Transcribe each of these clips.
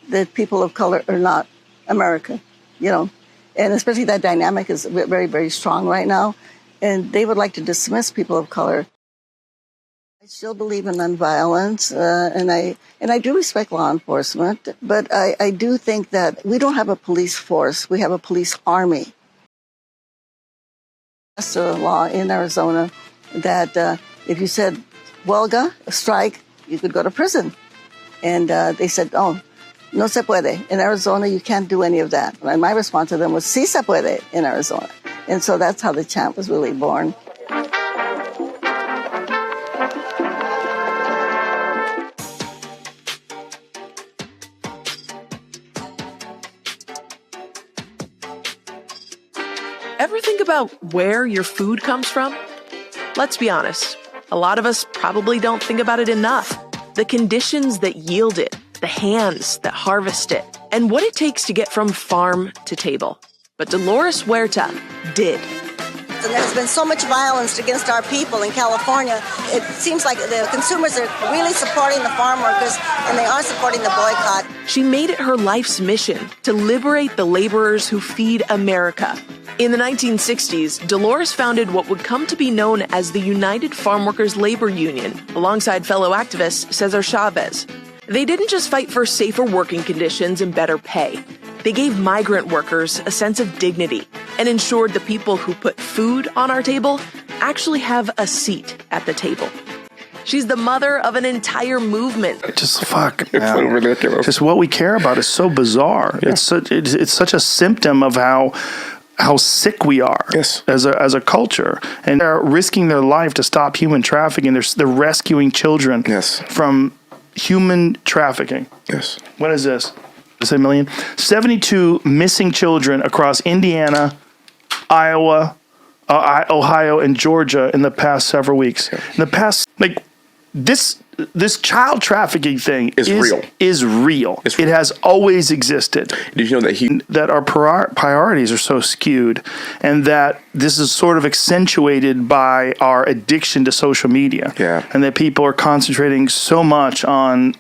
that people of color are not America, and especially that dynamic is very, very strong right now. And they would like to dismiss people of color. I still believe in nonviolence, and I do respect law enforcement, but I do think that we don't have a police force. We have a police army. There's a law in Arizona that if you said huelga, a strike, you could go to prison. And they said, oh, no se puede. In Arizona, you can't do any of that. And my response to them was, sí se puede in Arizona. And so that's how the chant was really born. Ever think about where your food comes from? Let's be honest, a lot of us probably don't think about it enough. The conditions that yield it, the hands that harvest it, and what it takes to get from farm to table. But Dolores Huerta did. And there's been so much violence against our people in California. It seems like the consumers are really supporting the farm workers, and they are supporting the boycott. She made it her life's mission to liberate the laborers who feed America. In the 1960s, Dolores founded what would come to be known as the United Farm Workers Labor Union, alongside fellow activist Cesar Chavez. They didn't just fight for safer working conditions and better pay. They gave migrant workers a sense of dignity and ensured the people who put food on our table actually have a seat at the table. She's the mother of an entire movement. Just fuck, man. It's so ridiculous. Just what we care about is so bizarre. Yeah. It's such a symptom of how sick we are as a culture, and they're risking their life to stop human trafficking. They're rescuing children from human trafficking. Yes. What is this? Is it a million? 72 missing children across Indiana, Iowa, Ohio, and Georgia in the past several weeks. Yeah. In the past, this child trafficking thing is real. It's real. It has always existed. Did you know that our priorities are so skewed, and that this is sort of accentuated by our addiction to social media? Yeah. And that people are concentrating so much on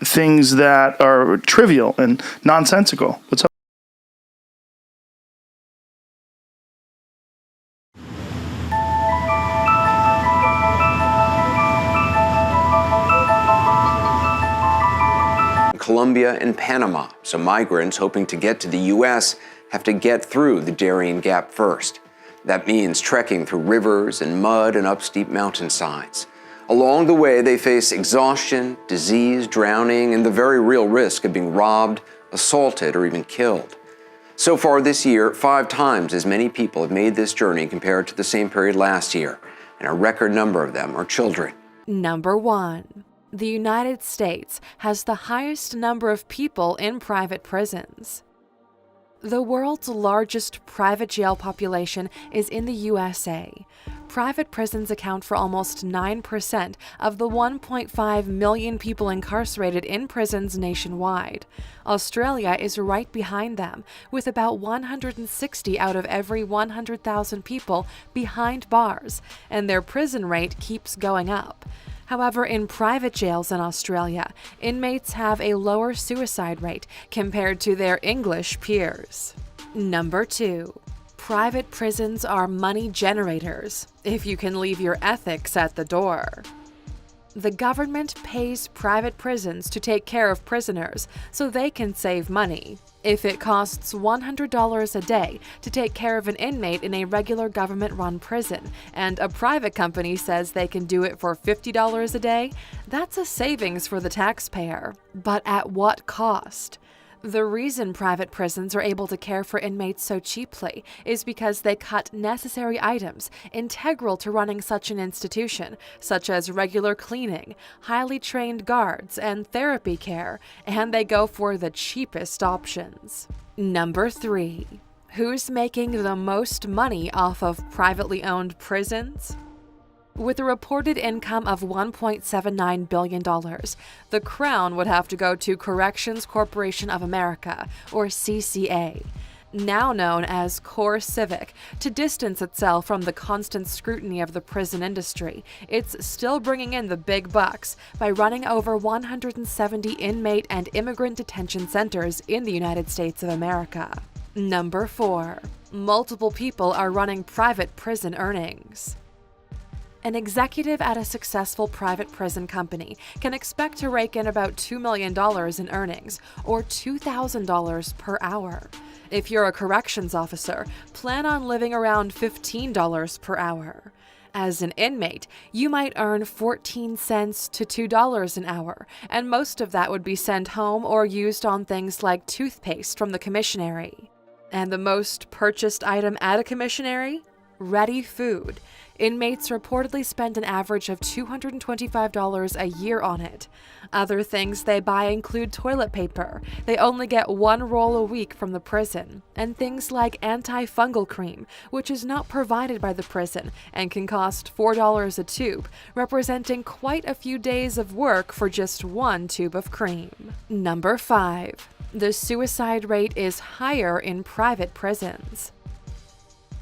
things that are trivial and nonsensical. What's up? Colombia and Panama, so migrants hoping to get to the U.S. have to get through the Darien Gap first. That means trekking through rivers and mud and up steep mountainsides. Along the way, they face exhaustion, disease, drowning, and the very real risk of being robbed, assaulted, or even killed. So far this year, 5 times as many people have made this journey compared to the same period last year, and a record number of them are children. Number 1. The United States has the highest number of people in private prisons. The world's largest private jail population is in the USA. Private prisons account for almost 9% of the 1.5 million people incarcerated in prisons nationwide. Australia is right behind them, with about 160 out of every 100,000 people behind bars, and their prison rate keeps going up. However, in private jails in Australia, inmates have a lower suicide rate compared to their English peers. Number 2. Private prisons are money generators, if you can leave your ethics at the door. The government pays private prisons to take care of prisoners so they can save money. If it costs $100 a day to take care of an inmate in a regular government-run prison, and a private company says they can do it for $50 a day, that's a savings for the taxpayer. But at what cost? The reason private prisons are able to care for inmates so cheaply is because they cut necessary items integral to running such an institution, such as regular cleaning, highly trained guards, and therapy care, and they go for the cheapest options. Number 3. Who's making the most money off of privately owned prisons? With a reported income of $1.79 billion, the crown would have to go to Corrections Corporation of America, or CCA. now known as Core Civic, to distance itself from the constant scrutiny of the prison industry. It's still bringing in the big bucks by running over 170 inmate and immigrant detention centers in the United States of America. Number 4. Multiple people are running private prison earnings. An executive at a successful private prison company can expect to rake in about $2 million in earnings, or $2,000 per hour. If you're a corrections officer, plan on living around $15 per hour. As an inmate, you might earn 14 cents to $2 an hour, and most of that would be sent home or used on things like toothpaste from the commissary. And the most purchased item at a commissary? Ready food. Inmates reportedly spend an average of $225 a year on it. Other things they buy include toilet paper. They only get 1 roll a week from the prison. And things like antifungal cream, which is not provided by the prison and can cost $4 a tube, representing quite a few days of work for just 1 tube of cream. Number 5. The suicide rate is higher in private prisons.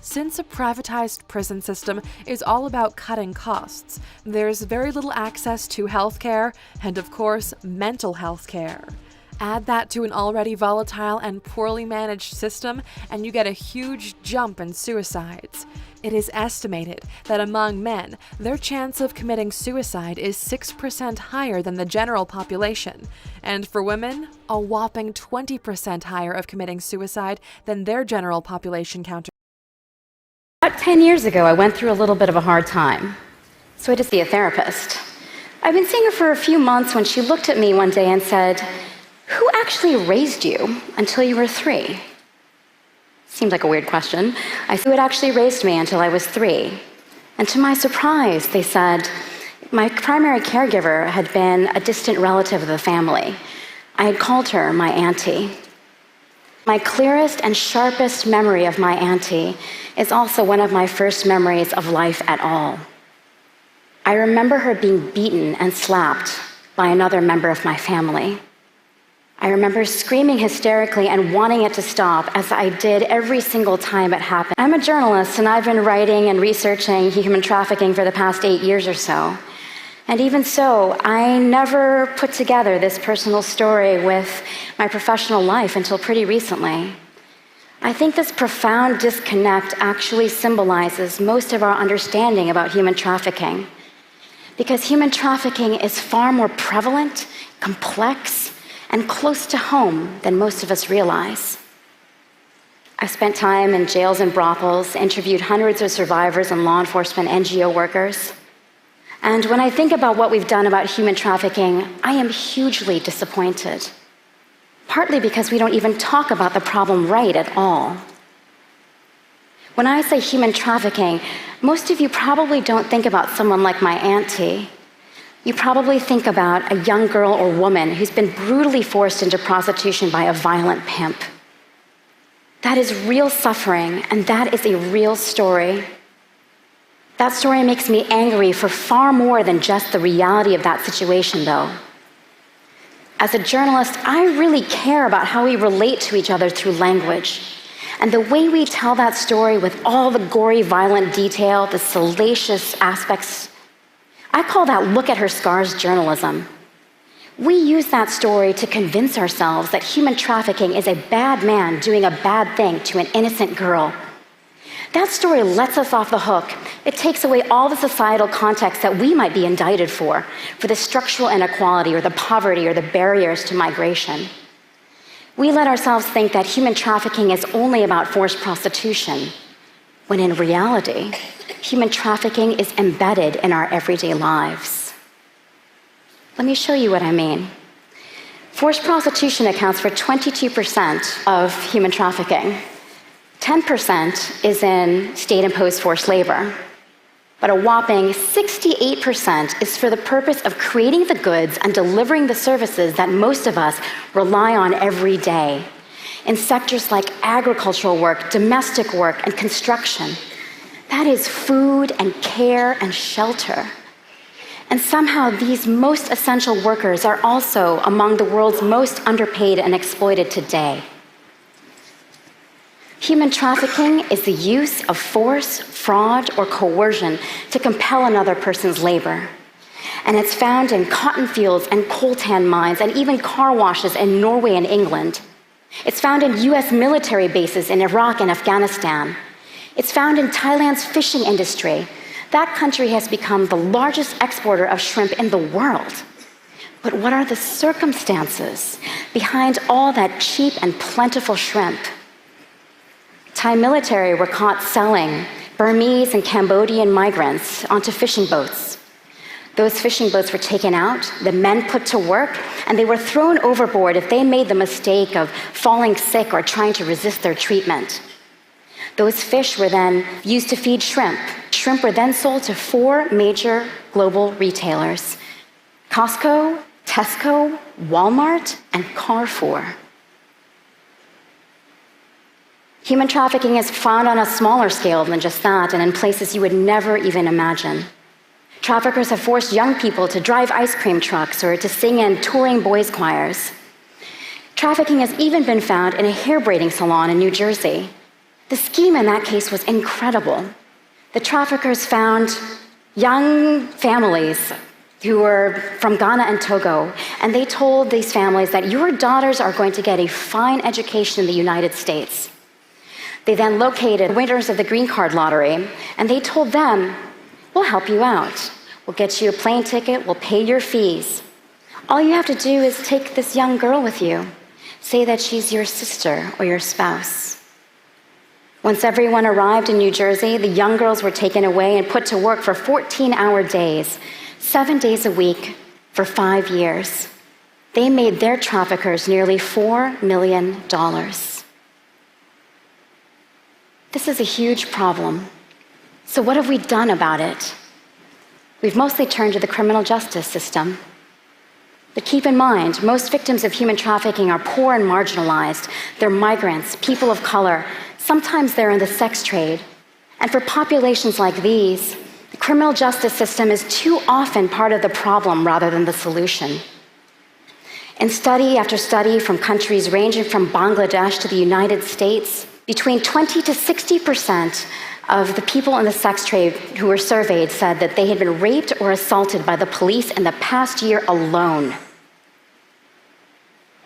Since a privatized prison system is all about cutting costs, there's very little access to healthcare and, of course, mental health care. Add that to an already volatile and poorly managed system, and you get a huge jump in suicides. It is estimated that among men, their chance of committing suicide is 6% higher than the general population, and for women, a whopping 20% higher of committing suicide than their general population counterparts. About 10 years ago, I went through a little bit of a hard time, so I had to see a therapist. I've been seeing her for a few months when she looked at me one day and said, "Who actually raised you until you were 3? Seemed like a weird question. I said, "Who had actually raised me until I was 3? And to my surprise, they said, my primary caregiver had been a distant relative of the family. I had called her my auntie. My clearest and sharpest memory of my auntie is also one of my first memories of life at all. I remember her being beaten and slapped by another member of my family. I remember screaming hysterically and wanting it to stop, as I did every single time it happened. I'm a journalist, and I've been writing and researching human trafficking for the past 8 years or so. And even so, I never put together this personal story with my professional life until pretty recently. I think this profound disconnect actually symbolizes most of our understanding about human trafficking, because human trafficking is far more prevalent, complex, and close to home than most of us realize. I spent time in jails and brothels, interviewed hundreds of survivors and law enforcement NGO workers. And when I think about what we've done about human trafficking, I am hugely disappointed. Partly because we don't even talk about the problem right at all. When I say human trafficking, most of you probably don't think about someone like my auntie. You probably think about a young girl or woman who's been brutally forced into prostitution by a violent pimp. That is real suffering, and that is a real story. That story makes me angry for far more than just the reality of that situation, though. As a journalist, I really care about how we relate to each other through language. And the way we tell that story with all the gory, violent detail, the salacious aspects, I call that look at her scars journalism. We use that story to convince ourselves that human trafficking is a bad man doing a bad thing to an innocent girl. That story lets us off the hook. It takes away all the societal context that we might be indicted for the structural inequality or the poverty or the barriers to migration. We let ourselves think that human trafficking is only about forced prostitution, when in reality, human trafficking is embedded in our everyday lives. Let me show you what I mean. Forced prostitution accounts for 22% of human trafficking. 10% is in state-imposed forced labor, but a whopping 68% is for the purpose of creating the goods and delivering the services that most of us rely on every day in sectors like agricultural work, domestic work, and construction. That is food and care and shelter. And somehow these most essential workers are also among the world's most underpaid and exploited today. Human trafficking is the use of force, fraud, or coercion to compel another person's labor. And it's found in cotton fields and coltan mines and even car washes in Norway and England. It's found in US military bases in Iraq and Afghanistan. It's found in Thailand's fishing industry. That country has become the largest exporter of shrimp in the world. But what are the circumstances behind all that cheap and plentiful shrimp? Thai military were caught selling Burmese and Cambodian migrants onto fishing boats. Those fishing boats were taken out, the men put to work, and they were thrown overboard if they made the mistake of falling sick or trying to resist their treatment. Those fish were then used to feed shrimp. Shrimp were then sold to 4 major global retailers: Costco, Tesco, Walmart, and Carrefour. Human trafficking is found on a smaller scale than just that, and in places you would never even imagine. Traffickers have forced young people to drive ice cream trucks or to sing in touring boys' choirs. Trafficking has even been found in a hair braiding salon in New Jersey. The scheme in that case was incredible. The traffickers found young families who were from Ghana and Togo, and they told these families that your daughters are going to get a fine education in the United States. They then located winners of the green card lottery, and they told them, we'll help you out. We'll get you a plane ticket, we'll pay your fees. All you have to do is take this young girl with you. Say that she's your sister or your spouse. Once everyone arrived in New Jersey, the young girls were taken away and put to work for 14-hour days, 7 days a week, for 5 years. They made their traffickers nearly $4 million. This is a huge problem. So what have we done about it? We've mostly turned to the criminal justice system. But keep in mind, most victims of human trafficking are poor and marginalized. They're migrants, people of color. Sometimes they're in the sex trade. And for populations like these, the criminal justice system is too often part of the problem rather than the solution. In study after study from countries ranging from Bangladesh to the United States, between 20 to 60% of the people in the sex trade who were surveyed said that they had been raped or assaulted by the police in the past year alone.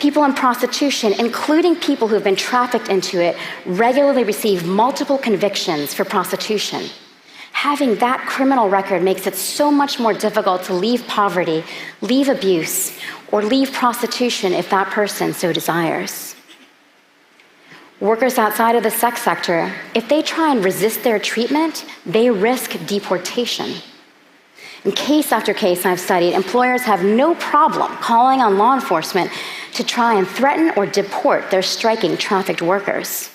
People in prostitution, including people who have been trafficked into it, regularly receive multiple convictions for prostitution. Having that criminal record makes it so much more difficult to leave poverty, leave abuse, or leave prostitution if that person so desires. Workers outside of the sex sector, if they try and resist their treatment, they risk deportation. In case after case I've studied, employers have no problem calling on law enforcement to try and threaten or deport their striking trafficked workers.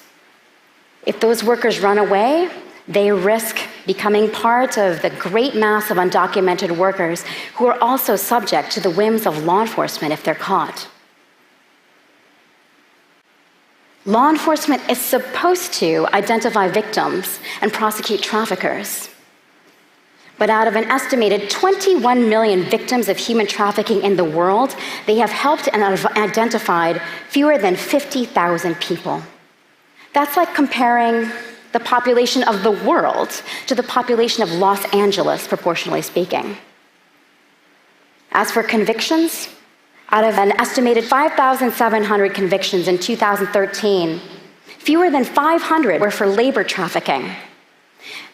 If those workers run away, they risk becoming part of the great mass of undocumented workers who are also subject to the whims of law enforcement if they're caught. Law enforcement is supposed to identify victims and prosecute traffickers. But out of an estimated 21 million victims of human trafficking in the world, they have helped and identified fewer than 50,000 people. That's like comparing the population of the world to the population of Los Angeles, proportionally speaking. As for convictions, out of an estimated 5,700 convictions in 2013, fewer than 500 were for labor trafficking.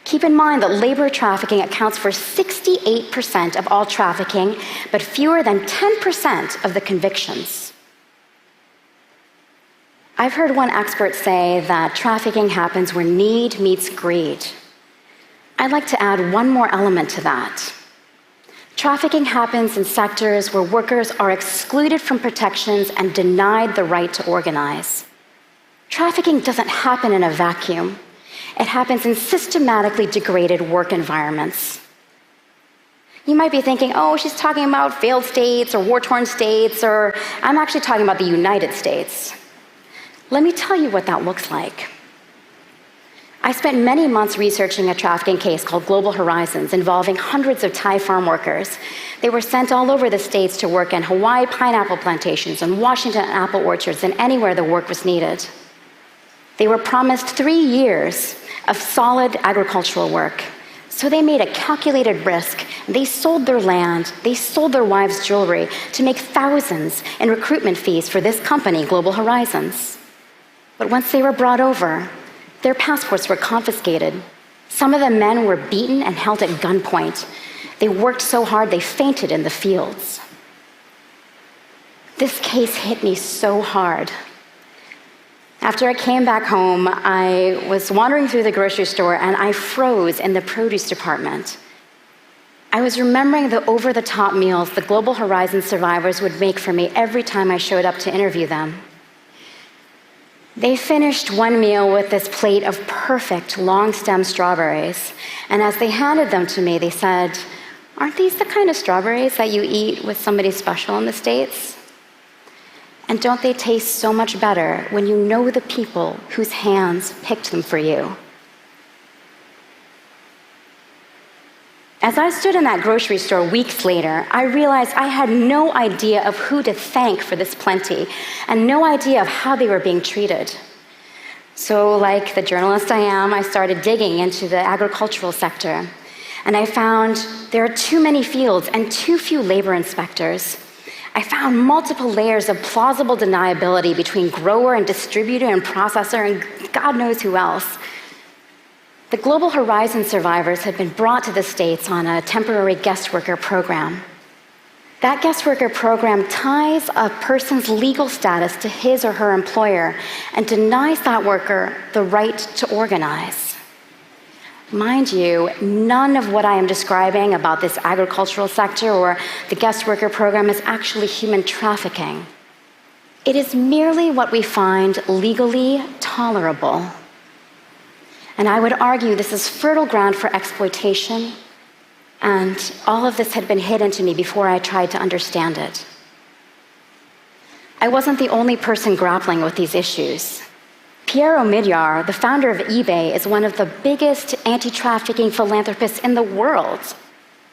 Keep in mind that labor trafficking accounts for 68% of all trafficking, but fewer than 10% of the convictions. I've heard one expert say that trafficking happens where need meets greed. I'd like to add one more element to that. Trafficking happens in sectors where workers are excluded from protections and denied the right to organize. Trafficking doesn't happen in a vacuum. It happens in systematically degraded work environments. You might be thinking, oh, she's talking about failed states or war-torn states, or I'm actually talking about the United States. Let me tell you what that looks like. I spent many months researching a trafficking case called Global Horizons involving hundreds of Thai farm workers. They were sent all over the states to work in Hawaii pineapple plantations and Washington apple orchards and anywhere the work was needed. They were promised 3 years of solid agricultural work. So they made a calculated risk. They sold their land, they sold their wives' jewelry to make thousands in recruitment fees for this company, Global Horizons. But once they were brought over, their passports were confiscated. Some of the men were beaten and held at gunpoint. They worked so hard they fainted in the fields. This case hit me so hard. After I came back home, I was wandering through the grocery store and I froze in the produce department. I was remembering the over-the-top meals the Global Horizons survivors would make for me every time I showed up to interview them. They finished one meal with this plate of perfect long-stem strawberries, and as they handed them to me, they said, "Aren't these the kind of strawberries that you eat with somebody special in the States? And don't they taste so much better when you know the people whose hands picked them for you?" As I stood in that grocery store weeks later, I realized I had no idea of who to thank for this plenty and no idea of how they were being treated. So, like the journalist I am, I started digging into the agricultural sector. And I found there are too many fields and too few labor inspectors. I found multiple layers of plausible deniability between grower and distributor and processor and God knows who else. The Global Horizons survivors had been brought to the States on a temporary guest worker program. That guest worker program ties a person's legal status to his or her employer and denies that worker the right to organize. Mind you, none of what I am describing about this agricultural sector or the guest worker program is actually human trafficking. It is merely what we find legally tolerable. And I would argue this is fertile ground for exploitation, and all of this had been hidden to me before I tried to understand it. I wasn't the only person grappling with these issues. Pierre Omidyar, the founder of eBay, is one of the biggest anti-trafficking philanthropists in the world.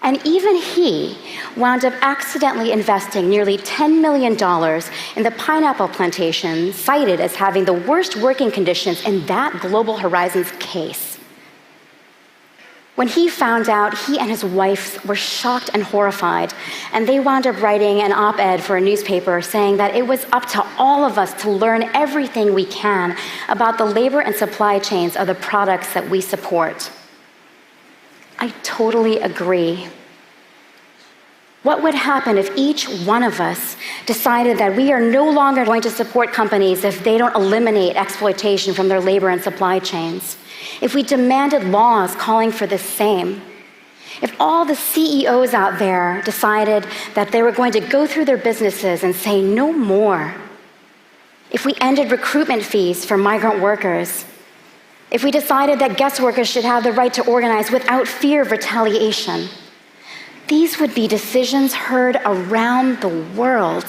And even he wound up accidentally investing nearly $10 million in the pineapple plantation cited as having the worst working conditions in that Global Horizons case. When he found out, he and his wife were shocked and horrified, and they wound up writing an op-ed for a newspaper saying that it was up to all of us to learn everything we can about the labor and supply chains of the products that we support. I totally agree. What would happen if each one of us decided that we are no longer going to support companies if they don't eliminate exploitation from their labor and supply chains? If we demanded laws calling for the same? If all the CEOs out there decided that they were going to go through their businesses and say no more? If we ended recruitment fees for migrant workers? If we decided that guest workers should have the right to organize without fear of retaliation? These would be decisions heard around the world.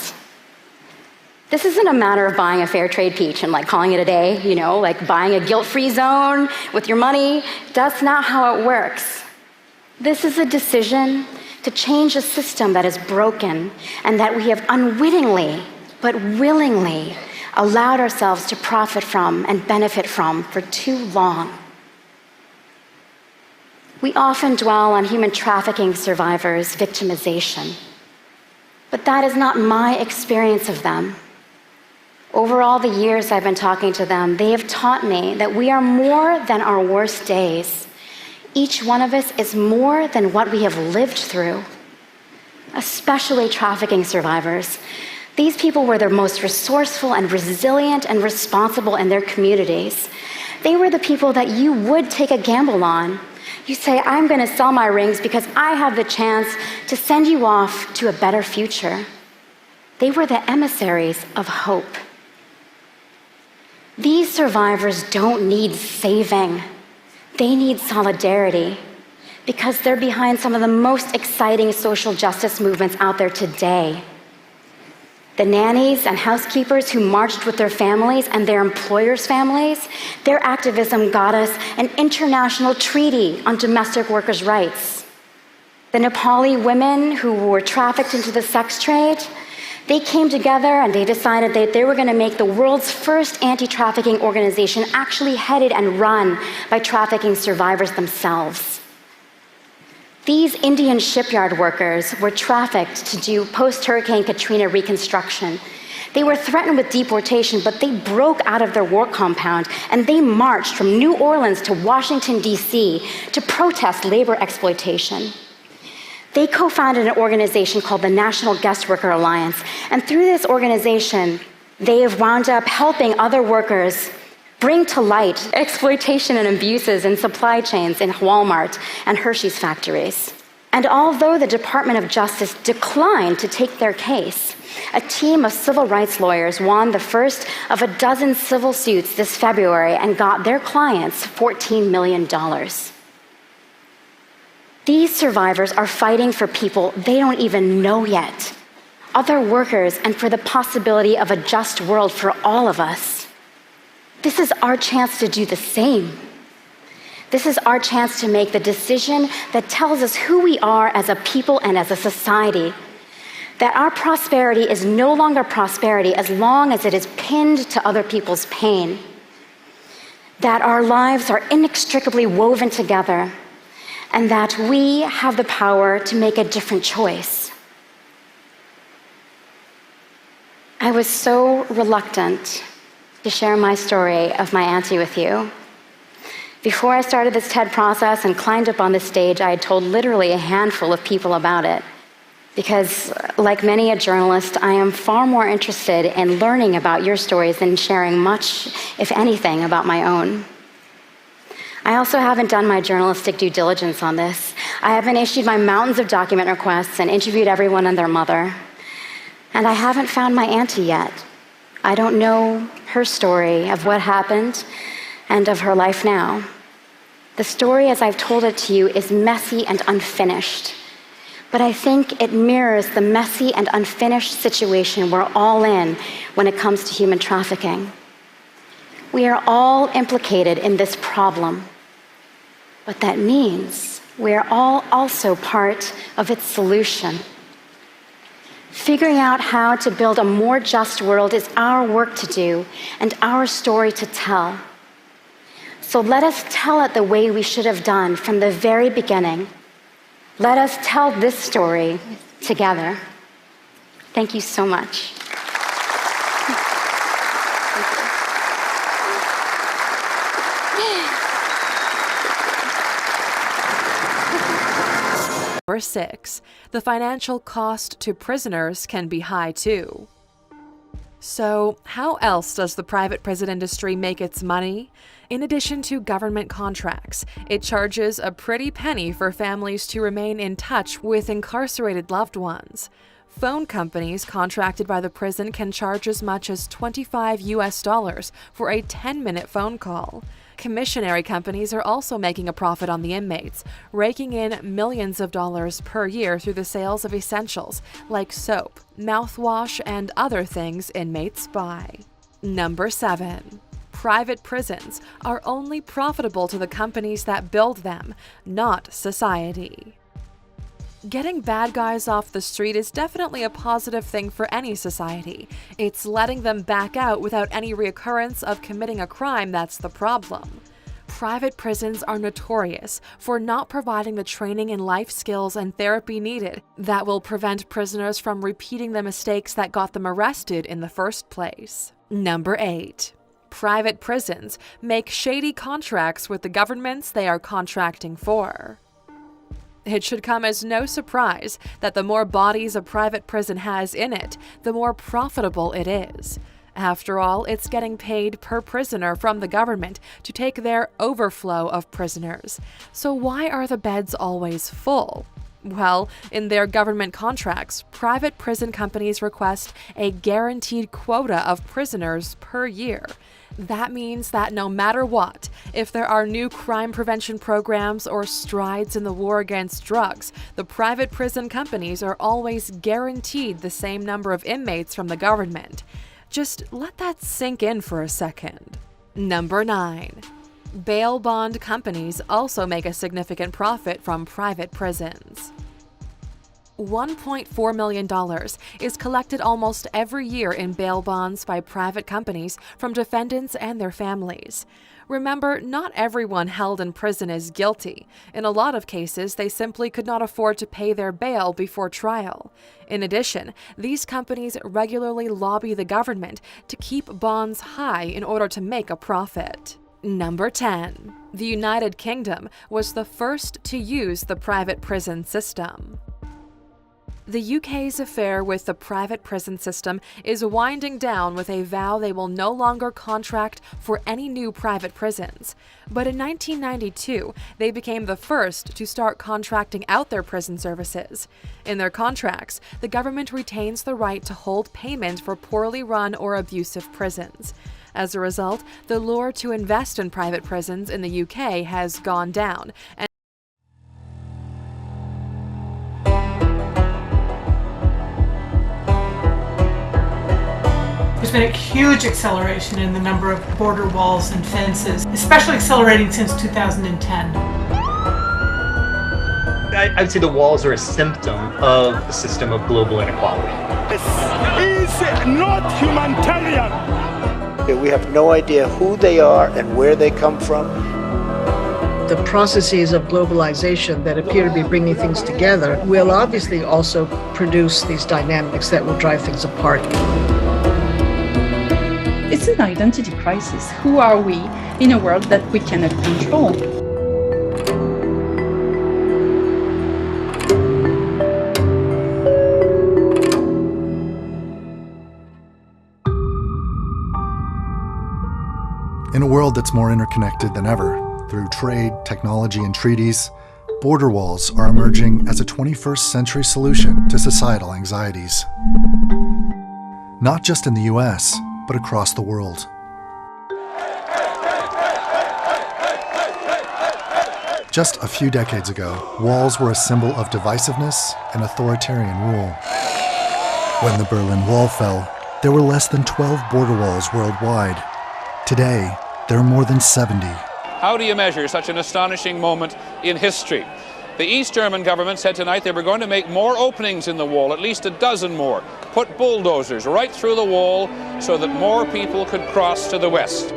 This isn't a matter of buying a fair trade peach and calling it a day, like buying a guilt-free zone with your money. That's not how it works. This is a decision to change a system that is broken and that we have unwittingly but willingly allowed ourselves to profit from and benefit from for too long. We often dwell on human trafficking survivors' victimization, but that is not my experience of them. Over all the years I've been talking to them, they have taught me that we are more than our worst days. Each one of us is more than what we have lived through, especially trafficking survivors. These people were the most resourceful and resilient and responsible in their communities. They were the people that you would take a gamble on. You say, I'm going to sell my rings because I have the chance to send you off to a better future. They were the emissaries of hope. These survivors don't need saving. They need solidarity because they're behind some of the most exciting social justice movements out there today. The nannies and housekeepers who marched with their families and their employers' families, their activism got us an international treaty on domestic workers' rights. The Nepali women who were trafficked into the sex trade, They came together and they decided that they were going to make the world's first anti-trafficking organization actually headed and run by trafficking survivors themselves. These Indian shipyard workers were trafficked to do post-Hurricane Katrina reconstruction. They were threatened with deportation, but they broke out of their work compound and they marched from New Orleans to Washington, D.C. to protest labor exploitation. They co-founded an organization called the National Guest Worker Alliance, and through this organization, they have wound up helping other workers bring to light exploitation and abuses in supply chains in Walmart and Hershey's factories. And although the Department of Justice declined to take their case, a team of civil rights lawyers won the first of a dozen civil suits this February and got their clients $14 million. These survivors are fighting for people they don't even know yet, other workers, and for the possibility of a just world for all of us. This is our chance to do the same. This is our chance to make the decision that tells us who we are as a people and as a society. That our prosperity is no longer prosperity as long as it is pinned to other people's pain. That our lives are inextricably woven together, and that we have the power to make a different choice. I was so reluctant to share my story of my auntie with you. Before I started this TED process and climbed up on this stage, I had told literally a handful of people about it. Because, like many a journalist, I am far more interested in learning about your stories than sharing much, if anything, about my own. I also haven't done my journalistic due diligence on this. I haven't issued my mountains of document requests and interviewed everyone and their mother. And I haven't found my auntie yet. I don't know her story of what happened and of her life now. The story, as I've told it to you, is messy and unfinished. But I think it mirrors the messy and unfinished situation we're all in when it comes to human trafficking. We are all implicated in this problem. But that means we are all also part of its solution. Figuring out how to build a more just world is our work to do and our story to tell. So let us tell it the way we should have done from the very beginning. Let us tell this story together. Thank you so much. Number 6, the financial cost to prisoners can be high too. So, how else does the private prison industry make its money? In addition to government contracts, it charges a pretty penny for families to remain in touch with incarcerated loved ones. Phone companies contracted by the prison can charge as much as $25 for a 10-minute phone call. Commissionary companies are also making a profit on the inmates, raking in millions of dollars per year through the sales of essentials like soap, mouthwash, and other things inmates buy. Number 7. Private prisons are only profitable to the companies that build them, not society. Getting bad guys off the street is definitely a positive thing for any society. It's letting them back out without any reoccurrence of committing a crime that's the problem. Private prisons are notorious for not providing the training in life skills and therapy needed that will prevent prisoners from repeating the mistakes that got them arrested in the first place. Number 8. Private prisons make shady contracts with the governments they are contracting for. It should come as no surprise that the more bodies a private prison has in it, the more profitable it is. After all, it's getting paid per prisoner from the government to take their overflow of prisoners. So why are the beds always full? Well, in their government contracts, private prison companies request a guaranteed quota of prisoners per year. That means that no matter what, if there are new crime prevention programs or strides in the war against drugs, the private prison companies are always guaranteed the same number of inmates from the government. Just let that sink in for a second. Number 9. Bail bond companies also make a significant profit from private prisons. $1.4 million is collected almost every year in bail bonds by private companies from defendants and their families. Remember, not everyone held in prison is guilty. In a lot of cases, they simply could not afford to pay their bail before trial. In addition, these companies regularly lobby the government to keep bonds high in order to make a profit. Number 10. The United Kingdom was the first to use the private prison system. The UK's affair with the private prison system is winding down with a vow they will no longer contract for any new private prisons. But in 1992, they became the first to start contracting out their prison services. In their contracts, the government retains the right to hold payment for poorly run or abusive prisons. As a result, the lure to invest in private prisons in the UK has gone down, and there's been a huge acceleration in the number of border walls and fences, especially accelerating since 2010. I would say the walls are a symptom of the system of global inequality. This is not humanitarian. We have no idea who they are and where they come from. The processes of globalization that appear to be bringing things together will obviously also produce these dynamics that will drive things apart. It's an identity crisis. Who are we in a world that we cannot control? In a world that's more interconnected than ever, through trade, technology, and treaties, border walls are emerging as a 21st century solution to societal anxieties. Not just in the US, but across the world. Just a few decades ago, walls were a symbol of divisiveness and authoritarian rule. When the Berlin Wall fell, there were less than 12 border walls worldwide. Today, there are more than 70. How do you measure such an astonishing moment in history? The East German government said tonight they were going to make more openings in the wall, at least a dozen more, put bulldozers right through the wall so that more people could cross to the west.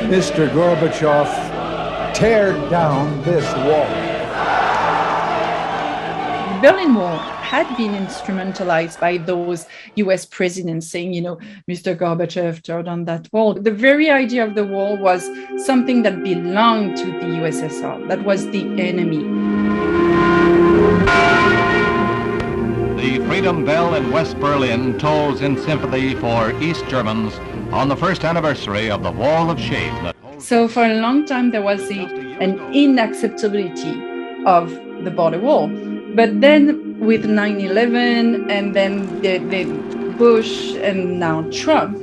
Mr. Gorbachev, tear down this wall. The Berlin Wall had been instrumentalized by those US presidents saying, Mr. Gorbachev, tear down that wall. The very idea of the wall was something that belonged to the USSR. That was the enemy. The Freedom Bell in West Berlin tolls in sympathy for East Germans on the first anniversary of the Wall of Shame. So for a long time, there was an inacceptability of the border wall. But then with 9/11 and then the Bush and now Trump,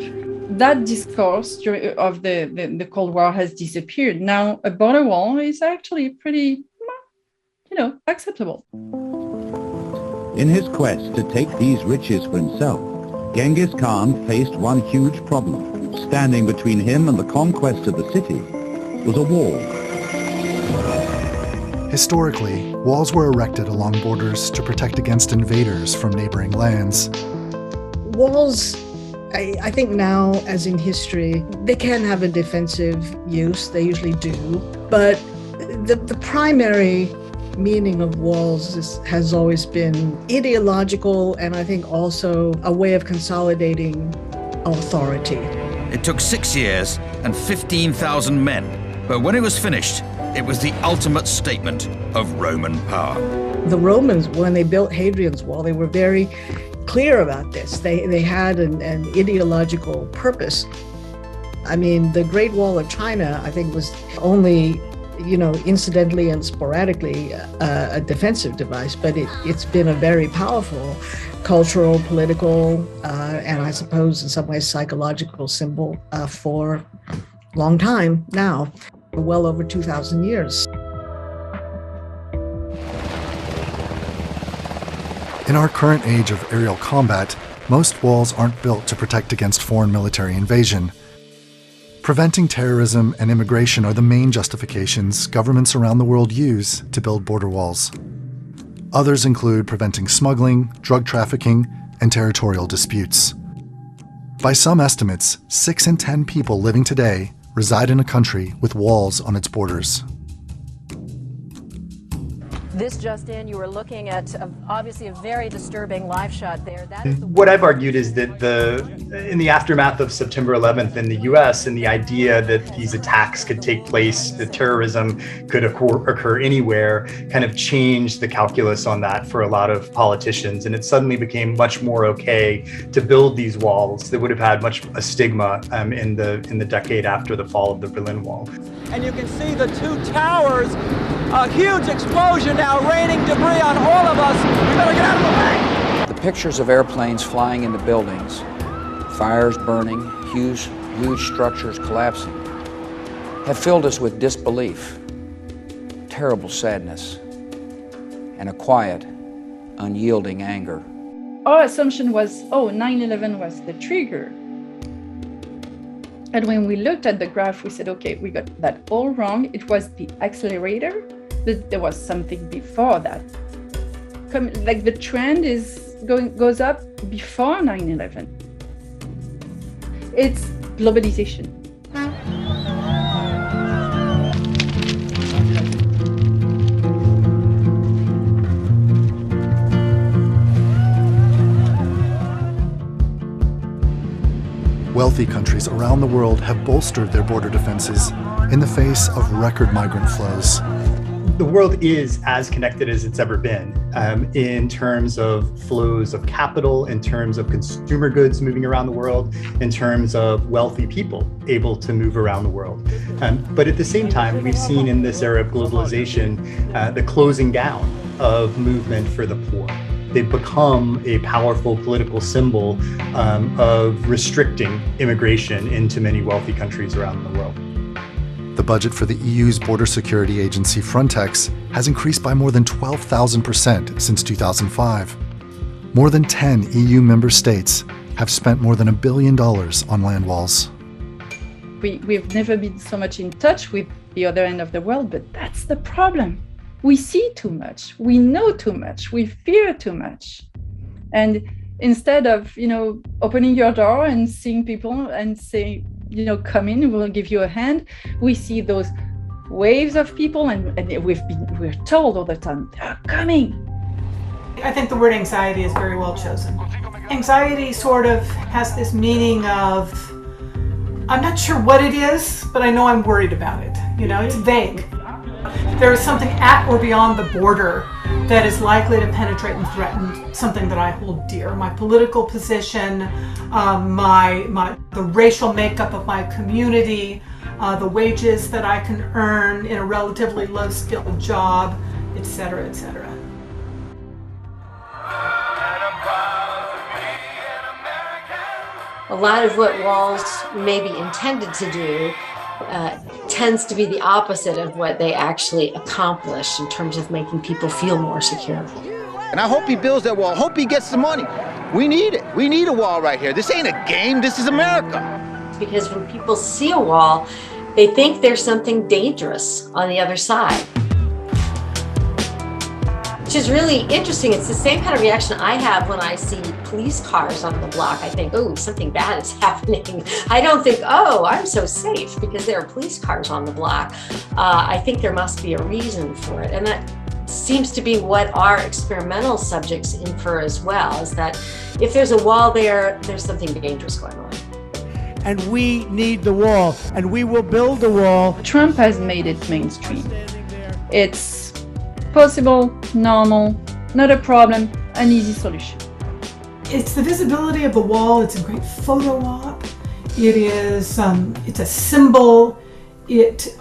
that discourse of the Cold War has disappeared. Now a border wall is actually pretty, acceptable. In his quest to take these riches for himself, Genghis Khan faced one huge problem. Standing between him and the conquest of the city was a wall. Historically, walls were erected along borders to protect against invaders from neighboring lands. Walls, I think now, as in history, they can have a defensive use. They usually do. But the primary meaning of walls has always been ideological, and I think also a way of consolidating authority. It took 6 years and 15,000 men, but when it was finished, it was the ultimate statement of Roman power. The Romans, when they built Hadrian's Wall, they were very clear about this. They had an ideological purpose. I mean, the Great Wall of China, I think, was only, incidentally and sporadically a defensive device, but it's been a very powerful cultural, political, and I suppose in some ways psychological symbol for a long time now, well over 2,000 years. In our current age of aerial combat, most walls aren't built to protect against foreign military invasion. Preventing terrorism and immigration are the main justifications governments around the world use to build border walls. Others include preventing smuggling, drug trafficking, and territorial disputes. By some estimates, 6 in 10 people living today reside in a country with walls on its borders. This just in, you were looking at obviously a very disturbing live shot there. What I've argued is that in the aftermath of September 11th in the US, and the idea that these attacks could take place, that terrorism could occur anywhere, kind of changed the calculus on that for a lot of politicians. And it suddenly became much more okay to build these walls that would have had a stigma in the decade after the fall of the Berlin Wall. And you can see the two towers, a huge explosion now, raining debris on all of us. We better get out of the way. The pictures of airplanes flying into buildings, fires burning, huge structures collapsing, have filled us with disbelief, terrible sadness, and a quiet, unyielding anger. Our assumption was, 9/11 was the trigger. And when we looked at the graph, we said, okay, we got that all wrong. It was the accelerator, but there was something before that. Like the trend goes up before 9/11. It's globalization. Wealthy countries around the world have bolstered their border defenses in the face of record migrant flows. The world is as connected as it's ever been in terms of flows of capital, in terms of consumer goods moving around the world, in terms of wealthy people able to move around the world. But at the same time, we've seen in this era of globalization the closing down of movement for the poor. They've become a powerful political symbol of restricting immigration into many wealthy countries around the world. The budget for the EU's border security agency Frontex has increased by more than 12,000% since 2005. More than 10 EU member states have spent more than $1 billion on land walls. We've never been so much in touch with the other end of the world, but that's the problem. We see too much, we know too much, we fear too much. And instead of, opening your door and seeing people and say, come in, we'll give you a hand, we see those waves of people and we're told all the time, they're coming. I think the word anxiety is very well chosen. Anxiety sort of has this meaning of, I'm not sure what it is, but I know I'm worried about it. It's vague. There is something at or beyond the border that is likely to penetrate and threaten something that I hold dear. My political position, the racial makeup of my community, the wages that I can earn in a relatively low-skilled job, etc., etc. A lot of what walls may be intended to do tends to be the opposite of what they actually accomplish in terms of making people feel more secure. And I hope he builds that wall. I hope he gets the money. We need it. We need a wall right here. This ain't a game. This is America. Because when people see a wall, they think there's something dangerous on the other side. Which is really interesting. It's the same kind of reaction I have when I see police cars on the block. I think, oh, something bad is happening. I don't think, oh, I'm so safe because there are police cars on the block. I think there must be a reason for it. And that seems to be what our experimental subjects infer as well, is that if there's a wall there, there's something dangerous going on. And we need the wall, and we will build the wall. Trump has made it mainstream. It's possible, normal, not a problem, an easy solution. It's the visibility of the wall. It's a great photo op. It is, it's a symbol. It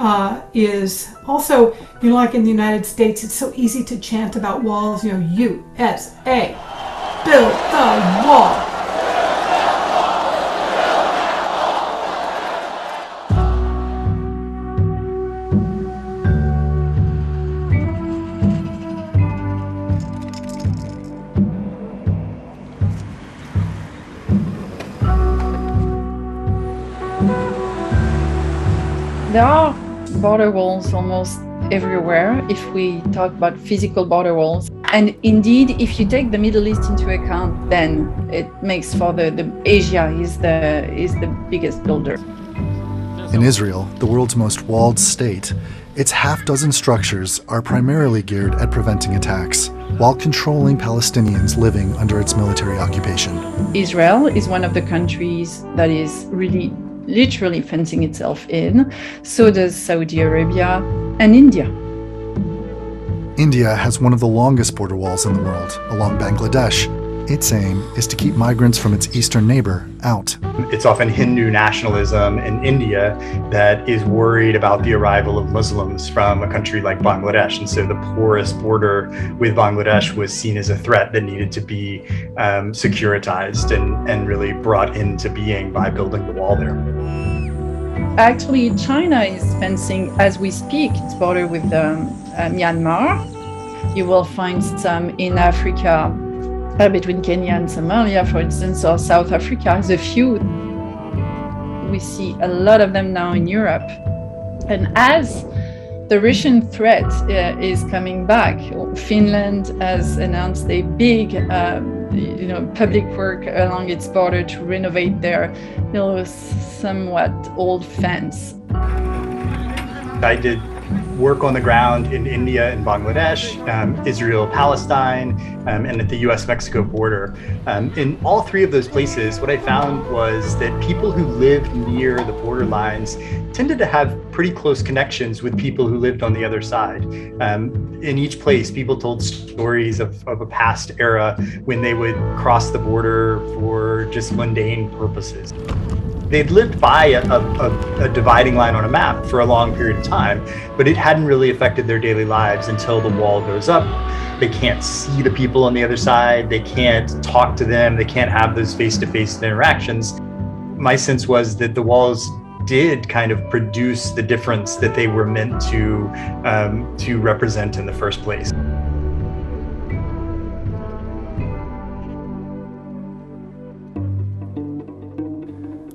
is also, like in the United States, it's so easy to chant about walls, USA, build the wall. There are border walls almost everywhere if we talk about physical border walls. And indeed, if you take the Middle East into account, then it makes for the Asia is the biggest builder. In Israel, the world's most walled state, its half-dozen structures are primarily geared at preventing attacks, while controlling Palestinians living under its military occupation. Israel is one of the countries that is really literally fencing itself in. So does Saudi Arabia and India. India has one of the longest border walls in the world, along Bangladesh. Its aim is to keep migrants from its eastern neighbor out. It's often Hindu nationalism in India that is worried about the arrival of Muslims from a country like Bangladesh. And so the porous border with Bangladesh was seen as a threat that needed to be securitized and really brought into being by building the wall there. Actually, China is fencing, as we speak, its border with Myanmar. You will find some in Africa, between Kenya and Somalia, for instance, or South Africa has a few. We see a lot of them now in Europe. And as the Russian threat is coming back, Finland has announced a big public work along its border to renovate their somewhat old fence. I did work on the ground in India and Bangladesh, Israel, Palestine, and at the US-Mexico border. In all three of those places, what I found was that people who lived near the border lines tended to have pretty close connections with people who lived on the other side. In each place, people told stories of a past era when they would cross the border for just mundane purposes. They'd lived by a dividing line on a map for a long period of time, but it hadn't really affected their daily lives until the wall goes up. They can't see the people on the other side. They can't talk to them. They can't have those face-to-face interactions. My sense was that the walls did kind of produce the difference that they were meant to represent in the first place.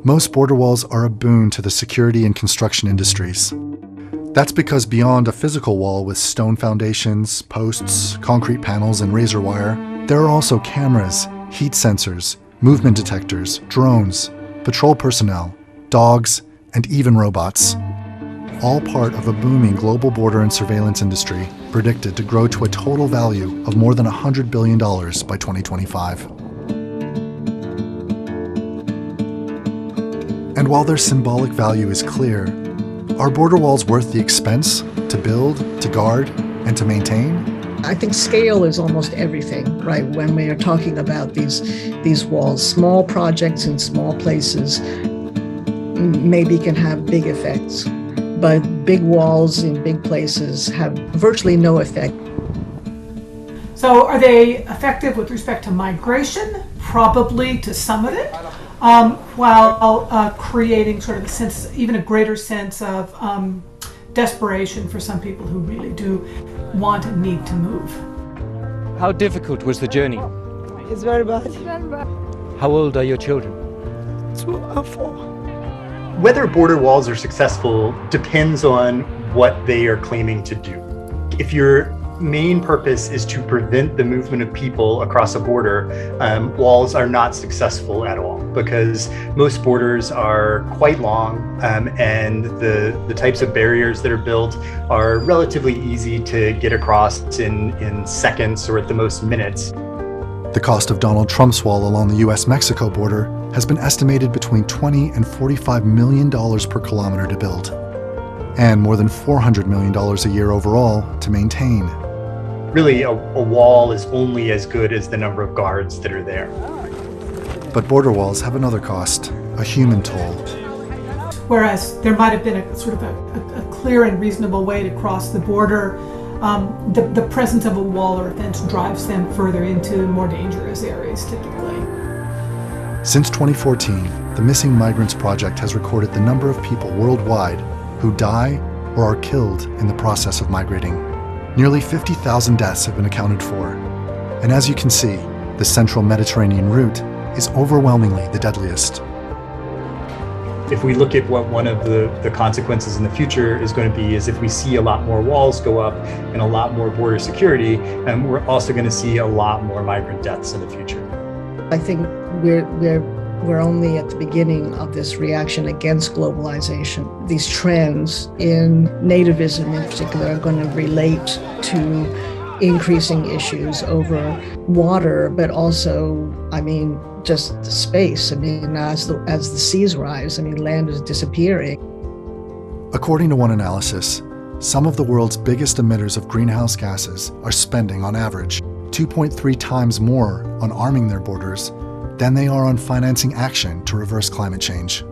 Most border walls are a boon to the security and construction industries. That's because beyond a physical wall with stone foundations, posts, concrete panels, and razor wire, there are also cameras, heat sensors, movement detectors, drones, patrol personnel, dogs, and even robots. All part of a booming global border and surveillance industry predicted to grow to a total value of more than $100 billion by 2025. And while their symbolic value is clear, are border walls worth the expense to build, to guard, and to maintain? I think scale is almost everything, right? When we are talking about these walls, small projects in small places maybe can have big effects, but big walls in big places have virtually no effect. So are they effective with respect to migration? Probably to some of it. While creating sort of a sense, even a greater sense of desperation for some people who really do want and need to move. How difficult was the journey? It's very bad. How old are your children? 2 and 4. Whether border walls are successful depends on what they are claiming to do. If your main purpose is to prevent the movement of people across a border, walls are not successful at all, because most borders are quite long, and the types of barriers that are built are relatively easy to get across in seconds or at the most minutes. The cost of Donald Trump's wall along the US-Mexico border has been estimated between $20 and $45 million per kilometer to build, and more than $400 million a year overall to maintain. Really, a wall is only as good as the number of guards that are there. But border walls have another cost, a human toll. Whereas there might have been a sort of a clear and reasonable way to cross the border, the presence of a wall or a fence drives them further into more dangerous areas typically. Since 2014, the Missing Migrants Project has recorded the number of people worldwide who die or are killed in the process of migrating. Nearly 50,000 deaths have been accounted for. And as you can see, the central Mediterranean route is overwhelmingly the deadliest. If we look at what one of the consequences in the future is going to be, is if we see a lot more walls go up and a lot more border security, and we're also going to see a lot more migrant deaths in the future. I think we're only at the beginning of this reaction against globalization. These trends in nativism in particular are going to relate to increasing issues over water, but also, just space. As the seas rise, land is disappearing. According to one analysis, some of the world's biggest emitters of greenhouse gases are spending, on average, 2.3 times more on arming their borders than they are on financing action to reverse climate change.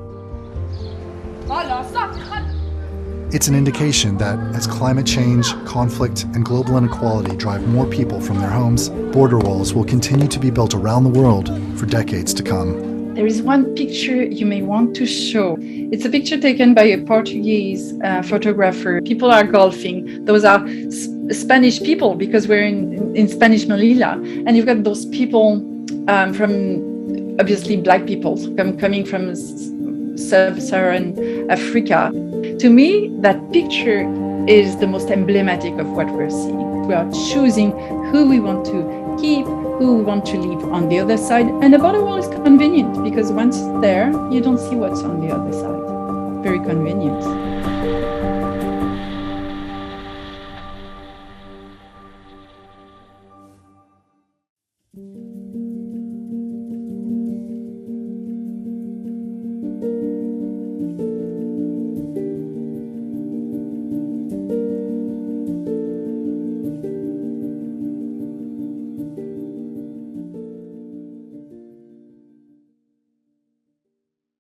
It's an indication that as climate change, conflict, and global inequality drive more people from their homes, border walls will continue to be built around the world for decades to come. There is one picture you may want to show. It's a picture taken by a Portuguese photographer. People are golfing. Those are Spanish people, because we're in Spanish Melilla. And you've got those people from, obviously, black people coming from sub-Saharan Africa. To me, that picture is the most emblematic of what we're seeing. We are choosing who we want to keep, who we want to leave on the other side. And the border wall is convenient, because once it's there, you don't see what's on the other side. Very convenient.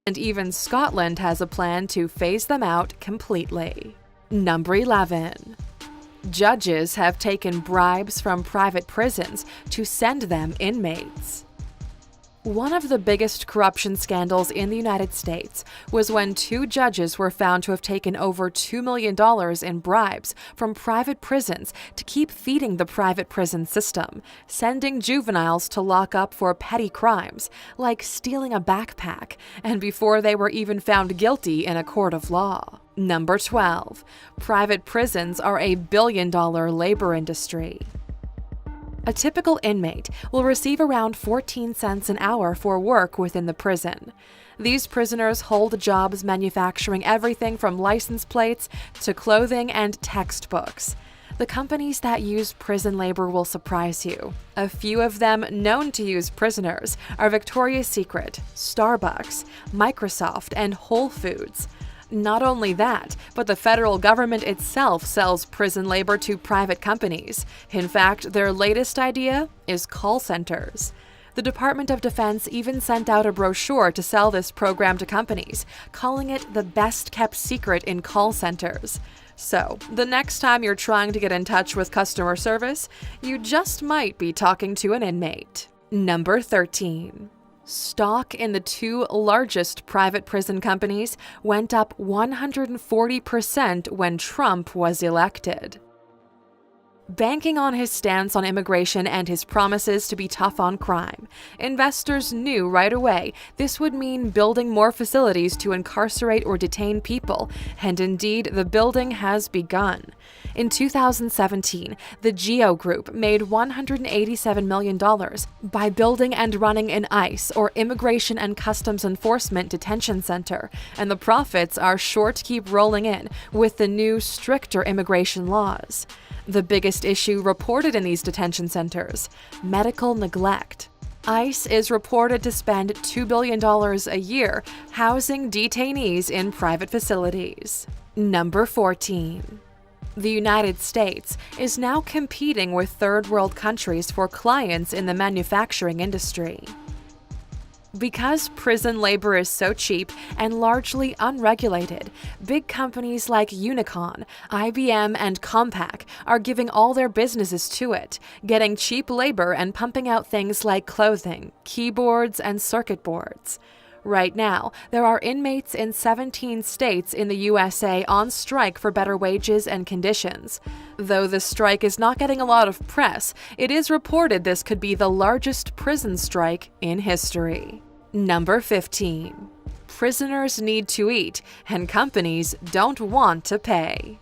And even Scotland has a plan to phase them out completely. Number 11. Judges have taken bribes from private prisons to send them inmates. One of the biggest corruption scandals in the United States was when 2 judges were found to have taken over $2 million in bribes from private prisons to keep feeding the private prison system, sending juveniles to lock up for petty crimes, like stealing a backpack, and before they were even found guilty in a court of law. Number 12. Private prisons are a billion-dollar labor industry. A typical inmate will receive around 14 cents an hour for work within the prison. These prisoners hold jobs manufacturing everything from license plates to clothing and textbooks. The companies that use prison labor will surprise you. A few of them known to use prisoners are Victoria's Secret, Starbucks, Microsoft, and Whole Foods. Not only that, but the federal government itself sells prison labor to private companies. In fact, their latest idea is call centers. The Department of Defense even sent out a brochure to sell this program to companies, calling it the best-kept secret in call centers. So, the next time you're trying to get in touch with customer service, you just might be talking to an inmate. Number 13. Stock in the 2 largest private prison companies went up 140% when Trump was elected. Banking on his stance on immigration and his promises to be tough on crime, investors knew right away this would mean building more facilities to incarcerate or detain people, and indeed the building has begun. In 2017, the Geo Group made $187 million by building and running an ICE, or Immigration and Customs Enforcement Detention Center, and the profits are sure to keep rolling in with the new, stricter immigration laws. The biggest issue reported in these detention centers: medical neglect. ICE is reported to spend $2 billion a year housing detainees in private facilities. Number 14. The United States is now competing with third world countries for clients in the manufacturing industry. Because prison labor is so cheap and largely unregulated, big companies like Unicon, IBM, and Compaq are giving all their businesses to it, getting cheap labor and pumping out things like clothing, keyboards, and circuit boards. Right now, there are inmates in 17 states in the USA on strike for better wages and conditions. Though the strike is not getting a lot of press, it is reported this could be the largest prison strike in history. Number 15. prisoners need to eat and companies don't want to pay.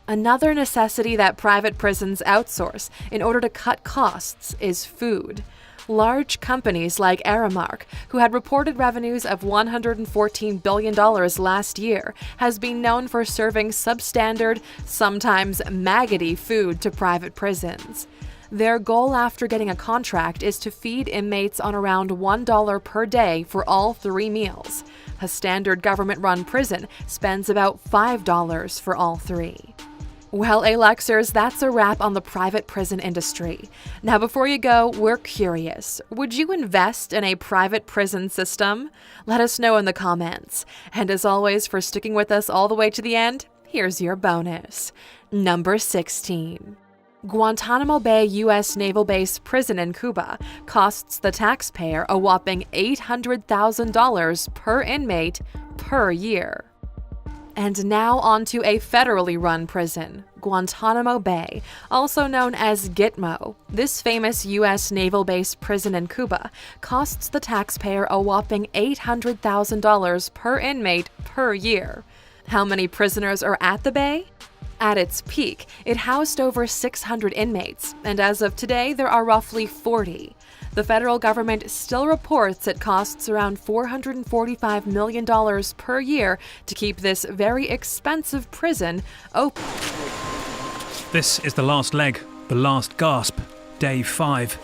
Another necessity that private prisons outsource in order to cut costs is food. Large companies like Aramark, who had reported revenues of $114 billion last year, has been known for serving substandard, sometimes maggoty food to private prisons. Their goal after getting a contract is to feed inmates on around $1 per day for all 3 meals. A standard government-run prison spends about $5 for all 3. Well, Alexers, that's a wrap on the private prison industry. Now, before you go, we're curious. Would you invest in a private prison system? Let us know in the comments. And as always, for sticking with us all the way to the end, here's your bonus. Number 16. Guantanamo Bay U.S. Naval Base prison in Cuba costs the taxpayer a whopping $800,000 per inmate per year. And now on to a federally run prison, Guantanamo Bay, also known as Gitmo. This famous U.S. Naval Base prison in Cuba costs the taxpayer a whopping $800,000 per inmate per year. How many prisoners are at the Bay? At its peak, it housed over 600 inmates, and as of today, there are roughly 40. The federal government still reports it costs around $445 million per year to keep this very expensive prison open. This is the last leg, the last gasp, day 5.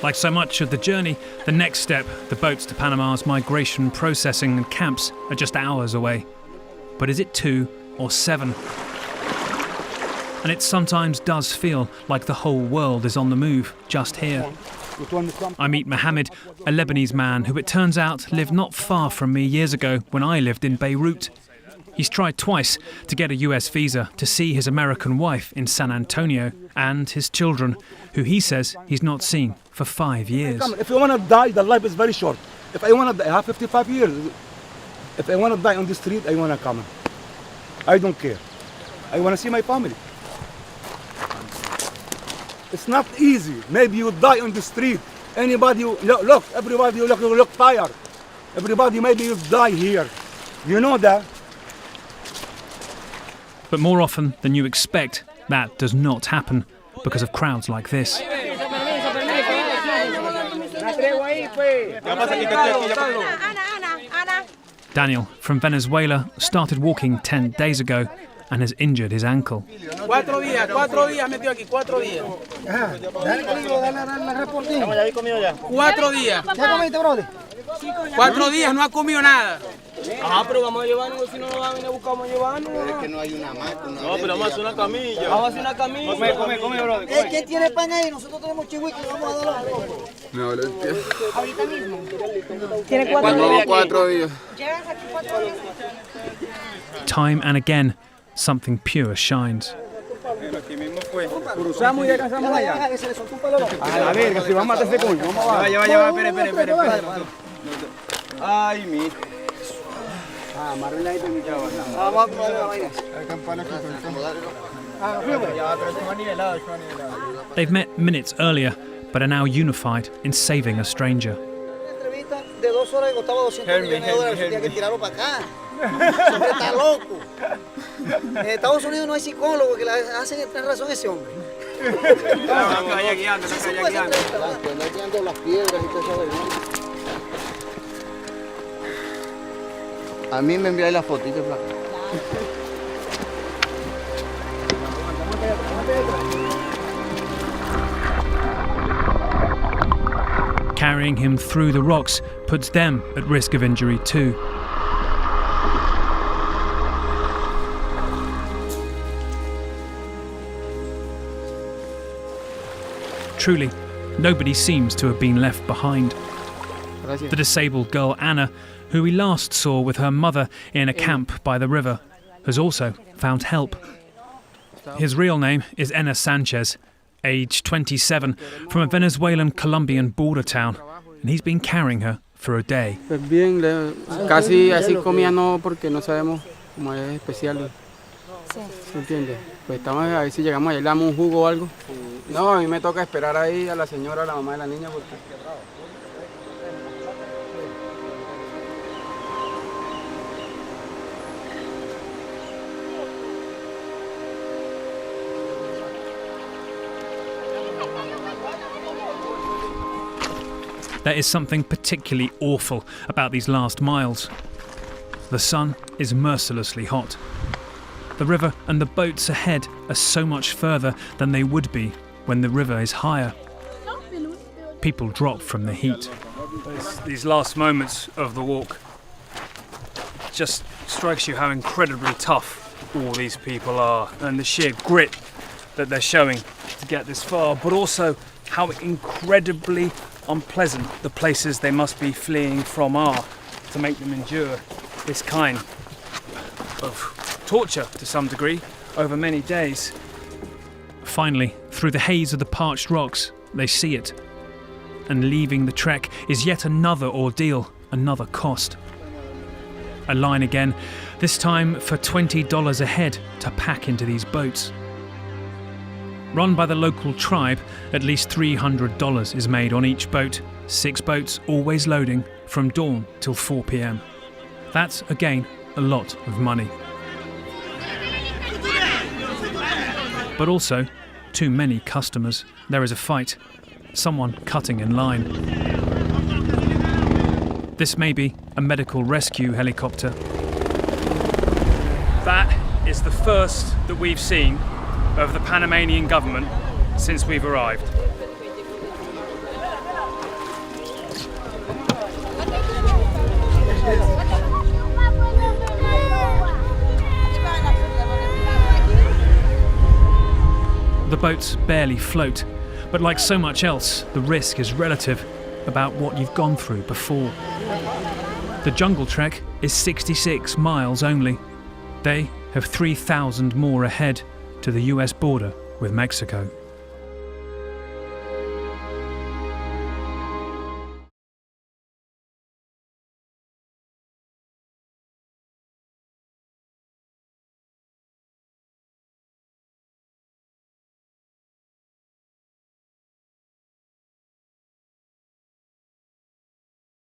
Like so much of the journey, the next step, the boats to Panama's migration processing and camps, are just hours away. But is it 2 or 7? And it sometimes does feel like the whole world is on the move, just here. I meet Mohammed, a Lebanese man who it turns out lived not far from me years ago when I lived in Beirut. He's tried twice to get a US visa to see his American wife in San Antonio and his children, who he says he's not seen for 5 years. If you want to die, the life is very short. If I want to die, I have 55 years. If I want to die on the street, I want to come. I don't care. I want to see my family. It's not easy. Maybe you die on the street. Anybody, look, everybody look tired. Everybody, maybe you die here. You know that. But more often than you expect, that does not happen because of crowds like this. Daniel from Venezuela started walking 10 days ago and has injured his ankle. 4 días metió aquí, 4 días. 4 días. 4 días, no ha comido nada. Ajá, pero vamos a llevarnos, si no nos van a venir a buscar, vamos a llevarnos. Pero es que no hay una máquina. No, pero vamos a hacer una camilla. Vamos a hacer una camilla. Come, brother. ¿Quién tiene pan ahí? Nosotros tenemos chihuahua, vamos a darlo. Me duele el pie. Ahorita mismo. Tiene 4 días. Llegas aquí 4 días. Time and again, something pure shines. Cruzamos y descansamos allá. A la verga, si vamos a matar ese coño. Vamos a llevar, espere. Ay, mi. They've met minutes earlier, but are now unified in saving a stranger. Está loco. En Estados Unidos no hay psicólogo que le hacen tener razón a ese hombre. A mí me enviáis la fotito, flaca. Carrying him through the rocks puts them at risk of injury too. Truly, nobody seems to have been left behind. The disabled girl Anna, who we last saw with her mother in a camp by the river, has also found help. His real name is Enes Sanchez, age 27, from a Venezuelan-Colombian border town, and he's been carrying her for a day. Pues bien, casi así comía no, porque no sabemos cómo es especial. ¿Se entiende? Pues estamos a ver si llegamos allá, le damos un jugo o algo. No, a mí me toca esperar ahí a la señora, a la mamá de la niña, porque... there is something particularly awful about these last miles. The sun is mercilessly hot. The river and the boats ahead are so much further than they would be when the river is higher. People drop from the heat. These last moments of the walk just strikes you how incredibly tough all these people are, and the sheer grit that they're showing to get this far, but also how incredibly unpleasant the places they must be fleeing from are to make them endure this kind of torture to some degree over many days. Finally, through the haze of the parched rocks, they see it. And leaving the trek is yet another ordeal, another cost. A line again, this time for $20 a head to pack into these boats. Run by the local tribe, at least $300 is made on each boat, 6 boats always loading from dawn till 4 p.m. That's, again, a lot of money. But also, too many customers. There is a fight. Someone cutting in line. This may be a medical rescue helicopter. That is the first that we've seen of the Panamanian government since we've arrived. The boats barely float, but like so much else, the risk is relative about what you've gone through before. The jungle trek is 66 miles only. They have 3,000 more ahead to the US border with Mexico.